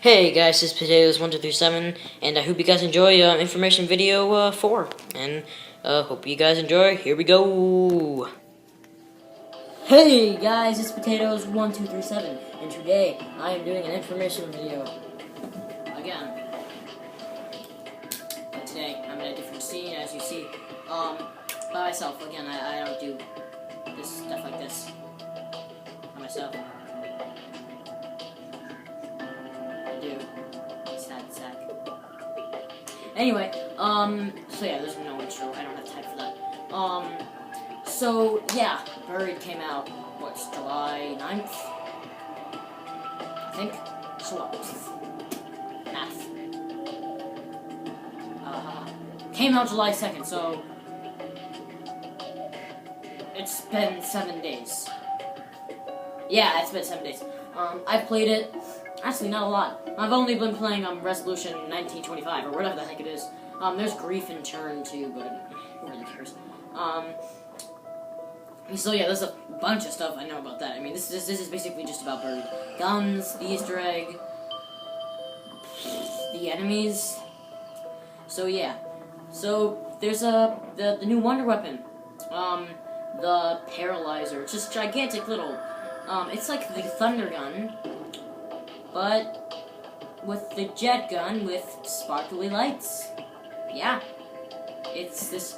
Hey guys, it's Potatoes1237, and I hope you guys enjoy information video 4. And hope you guys enjoy. Here we go. Hey guys, it's Potatoes1237, and today I am doing an information video again. But today I'm in a different scene, as you see. By myself again. I don't do this stuff like this by myself. Sack. Anyway, so yeah, there's no intro. I don't have time for that. So yeah, Buried came out, what's July 9th? I think. So what? Math. Came out July 2nd, so it's been 7 days. Yeah, it's been 7 days. I've played it. Actually, not a lot. I've only been playing Resolution 1925, or whatever the heck it is. There's Grief in Turn, too, but who really cares? So yeah, there's a bunch of stuff I know about that. I mean, this is basically just about Buried. Guns, the Easter egg, the enemies. So yeah. So, there's the new wonder weapon. The Paralyzer. It's just gigantic little... it's like the Thunder Gun, but with the jet gun with sparkly lights. Yeah. It's this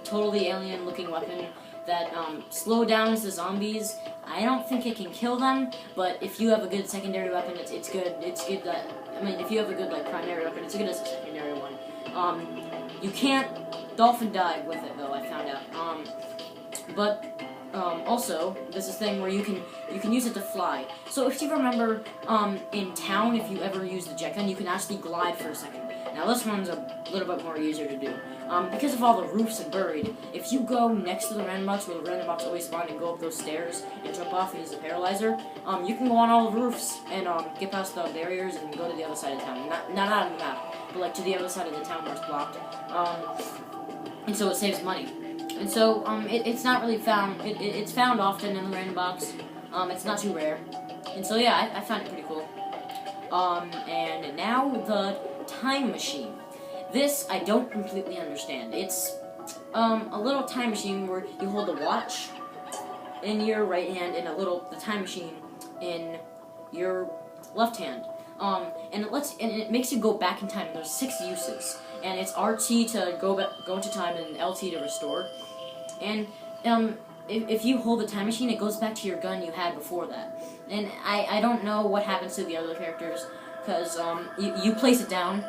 totally alien-looking weapon that slow downs the zombies. I don't think it can kill them, but if you have a good secondary weapon, it's good. It's good that... I mean, if you have a good, primary weapon, it's good as a secondary one. You can't dolphin dive with it, though, I found out. Also, there's this thing where you can use it to fly. So if you remember, in town, if you ever use the jet gun, you can actually glide for a second. Now this one's a little bit more easier to do. Because of all the roofs and Buried, if you go next to the random box where the random box always spawned and go up those stairs and jump off and use the Paralyzer, you can go on all the roofs and get past the barriers and go to the other side of town. Not out of the map, but to the other side of the town where it's blocked. And so it saves money. And so, it's not really found, it's found often in the random box. It's not too rare. And so, yeah, I find it pretty cool. And now the time machine. This, I don't completely understand. It's, a little time machine where you hold a watch in your right hand and the time machine in your left hand. And it makes you go back in time. There's 6 uses. And it's RT to go into time and LT to restore. And if you hold the time machine, it goes back to your gun you had before that. And I don't know what happens to the other characters, because you place it down.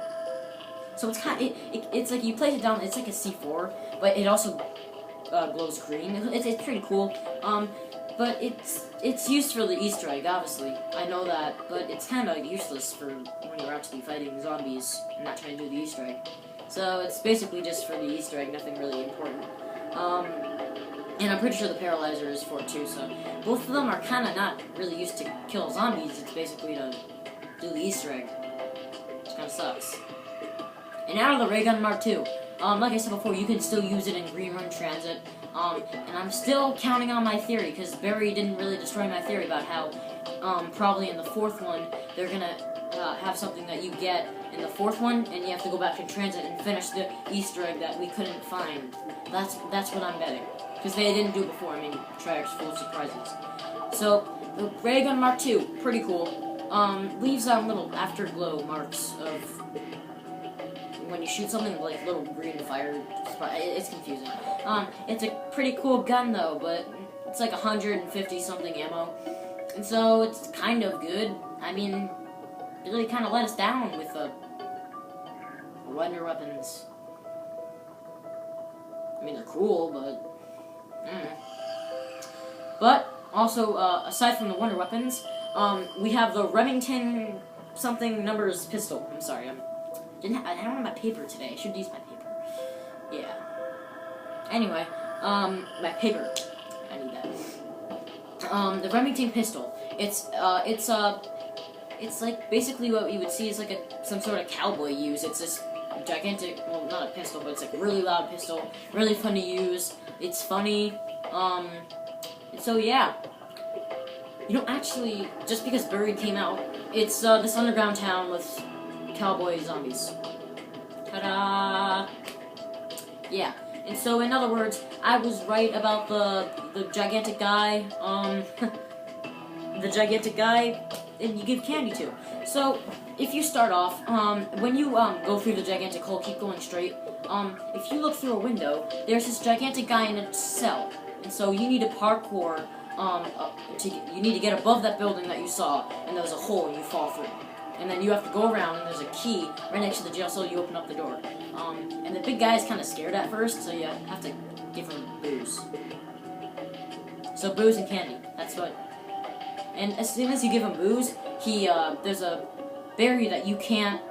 So it's it's like you place it down. It's like a C4, but it also glows green. It's pretty cool. But it's used for the Easter egg, obviously. I know that, but it's kind of useless for when you're actually fighting zombies and not trying to do the Easter egg. So it's basically just for the Easter egg, nothing really important. And I'm pretty sure the Paralyzer is for it too, so both of them are kind of not really used to kill zombies. It's basically to do the Easter egg, which kind of sucks. And now the Ray Gun Mark II. Like I said before, you can still use it in Green Run Transit. And I'm still counting on my theory, because Barry didn't really destroy my theory about how, probably in the 4th one, they're gonna have something that you get in the 4th one, and you have to go back in Transit and finish the Easter egg that we couldn't find. That's what I'm betting. Because they didn't do it before. I mean, Treyarch's full of surprises. So, the Ray Gun Mark II, pretty cool. Leaves little afterglow marks of when you shoot something like little green fire. It's confusing. It's a pretty cool gun though, but it's like 150 something ammo, and so it's kind of good. I mean, it really kind of let us down with the wonder weapons. I mean, they're cool, but But also, aside from the wonder weapons, we have the Remington something numbers pistol. I'm sorry, I don't have my paper today. I should use my paper. Yeah. Anyway, my paper. I need that. The Remington pistol. It's like basically what you would see is like some sort of cowboy use. It's this gigantic, well, not a pistol, but it's like a really loud pistol. Really fun to use. It's funny. So yeah. you don't actually, just because Buried came out, it's this underground town with cowboy zombies. Ta-da! Yeah, and so in other words, I was right about the gigantic guy, the gigantic guy, and you give candy to. So, if you start off, when you go through the gigantic hole, keep going straight, if you look through a window, there's this gigantic guy in a cell, and so you need to parkour, you need to get above that building that you saw, and there's a hole and you fall through. And then you have to go around, and there's a key right next to the jail cell, you open up the door. And the big guy is kind of scared at first, so you have to give him booze. So booze and candy, that's what. And as soon as you give him booze, there's a barrier that you can't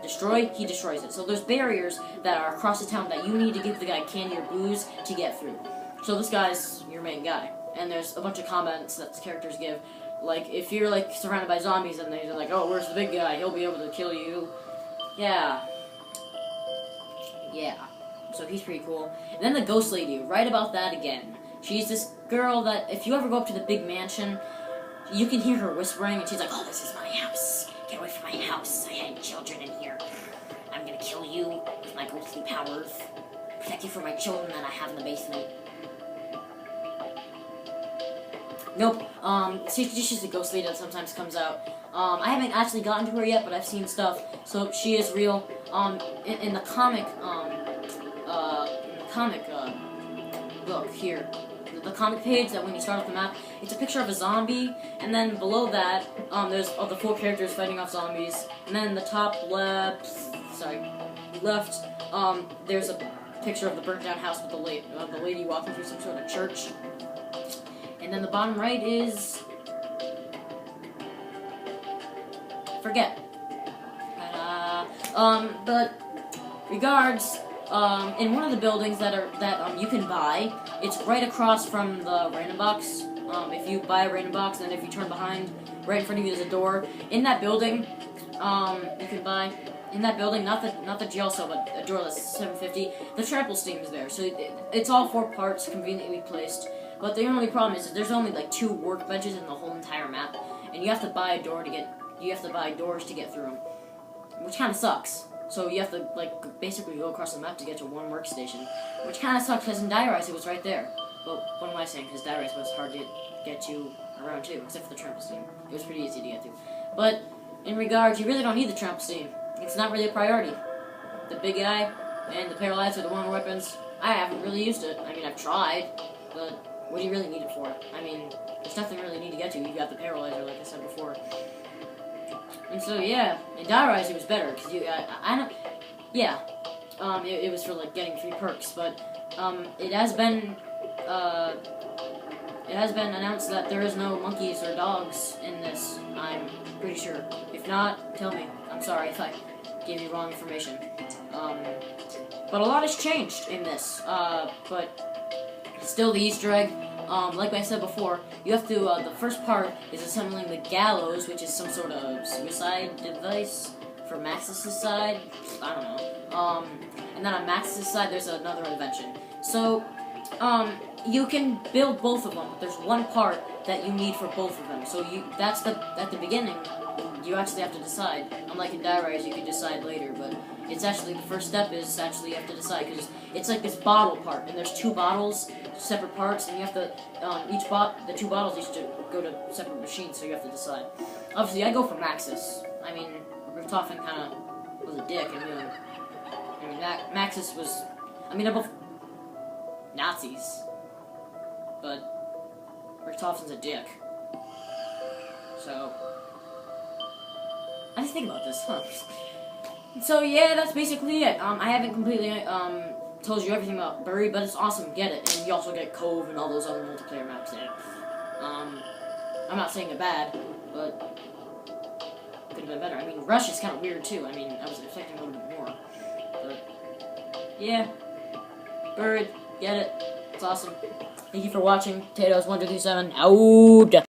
destroy, he destroys it. So there's barriers that are across the town that you need to give the guy candy or booze to get through. So this guy's your main guy. And there's a bunch of comments that the characters give. Like, if you're, like, surrounded by zombies and they're like, oh, where's the big guy? He'll be able to kill you. Yeah. Yeah. So he's pretty cool. And then the ghost lady, right about that again. She's this girl that, if you ever go up to the big mansion, you can hear her whispering, and she's like, oh, this is my house. Get away from my house. I had children in here. I'm gonna kill you with my ghostly powers. Protect you from my children that I have in the basement. Nope. She's a ghost lady that sometimes comes out. I haven't actually gotten to her yet, but I've seen stuff. So she is real. In the comic, look here. The comic page that when you start off the map, it's a picture of a zombie, and then below that, there's the 4 characters fighting off zombies. And then the top left, there's a picture of the burnt down house with the lady walking through some sort of church. And then the bottom right is... forget. But regards, in one of the buildings that you can buy, it's right across from the random box. If you buy a random box, and if you turn behind, right in front of you there's a door. In that building, you can buy... in that building, not the jail cell, but a door that's $7.50. The trample steam is there, so it's all 4 parts conveniently placed. But the only problem is that there's only like 2 workbenches in the whole entire map, and you have to buy doors to get through them, which kind of sucks. So you have to like basically go across the map to get to one workstation, which kind of sucks because in Die Rise it was right there. Well, what am I saying? Because Die Rise was hard to get to around too, except for the trample steam. It was pretty easy to get to. But in regards, you really don't need the trample steam. It's not really a priority. The big guy and the paralyzed are the one weapons. I haven't really used it. I mean, I've tried, but what do you really need it for? I mean, there's nothing really need to get to. You got the paralyzer, like I said before. And so, yeah, in Die Rise it was better, because I don't, yeah, it was for, like, getting free perks, but, it has been announced that there is no monkeys or dogs in this, I'm pretty sure. If not, tell me. I'm sorry if I gave you wrong information. But a lot has changed in this, but still the Easter egg. Like I said before, you have to, the first part is assembling the gallows, which is some sort of suicide device for Max's side. I don't know. And then on Max's side, there's another invention. So, you can build both of them, but there's one part that you need for both of them. So at the beginning, you actually have to decide. Unlike in Die Rise, you can decide later, but it's actually, the first step is actually you have to decide, because it's like this bottle part, and there's 2 bottles, separate parts, and you have to, the 2 bottles each to go to separate machines, so you have to decide. Obviously, I go for Maxis. I mean, Richtofen kind of was a dick, I mean, Maxis was, they're both Nazis, but Richtofen's a dick. So, I just think about this, huh? So yeah, that's basically it. I haven't completely told you everything about Buried, but it's awesome. Get it, and you also get Cove and all those other multiplayer maps in it. I'm not saying they're bad, but could have been better. I mean, Rush is kind of weird too. I mean, I was expecting a little bit more, but yeah, Buried. Get it. It's awesome. Thank you for watching. Potatoes 1237. Out.